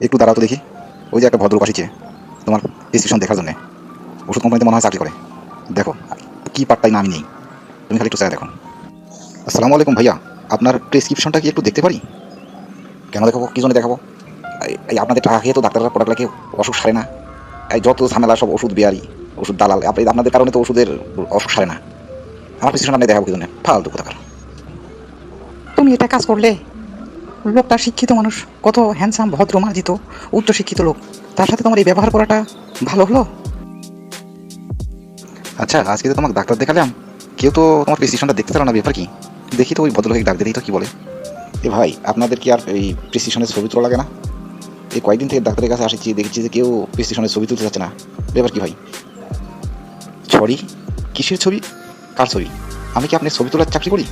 একটু দাঁড়াও তো দেখি। ওই যে একটা ভদ্রলোক আসছে তোমার প্রেসক্রিপশন দেখার জন্য। ওষুধ কোম্পানিতে মনে হয় চাকরি করে। দেখো কি পার্টটাই না আমি নেই, তুমি খালি একটু চাই দেখো। আসসালামু আলাইকুম ভাইয়া, আপনার প্রেসক্রিপশনটা কি একটু দেখতে পারি? কেন দেখাবো, কী জন্য দেখাবো? এই আপনাদের টাকা খেয়ে তো ডাক্তাররা প্রোডাক্ট লাগে, অসুখ সারে না। এই যত ঝামেলা সব ওষুধ বিয়ারি, ওষুধ দালাল, আপনাদের কারণে তো ওষুধের অসুখ সারে না। আমার প্রেসক্রিপশন আপনি দেখাবো কি জন্য? ফালতু কোথাকার। তুমি এটা কাজ করলে? লোকটা শিক্ষিত মানুষ, কত হ্যান্ডসাম, ভদ্র, মার্জিত, উচ্চ শিক্ষিত লোক, তার সাথে তোমার এই ব্যবহার করাটা ভালো হলো? আচ্ছা, আজকে তো তোমাকে ডাক্তার দেখালাম, কেউ তো তোমার প্রেসক্রিপশনটা দেখতে চালো না, ব্যাপার কি? দেখি তো ওই ভদ্রলোকে ডাক দেখি তো কি বলে। এ ভাই, আপনাদের কি আর এই প্রেসক্রিপশনের ছবি তোলা লাগে না? এই কয়েকদিন থেকে ডাক্তারের কাছে আসছি, দেখেছি যে কেউ প্রেসক্রিপশনের ছবি তুলতে চাচ্ছে না, ব্যাপার কি ভাই? ছবি? কিসের ছবি? কার ছবি? আমি কি আপনার ছবি তোলার চাকরি করি?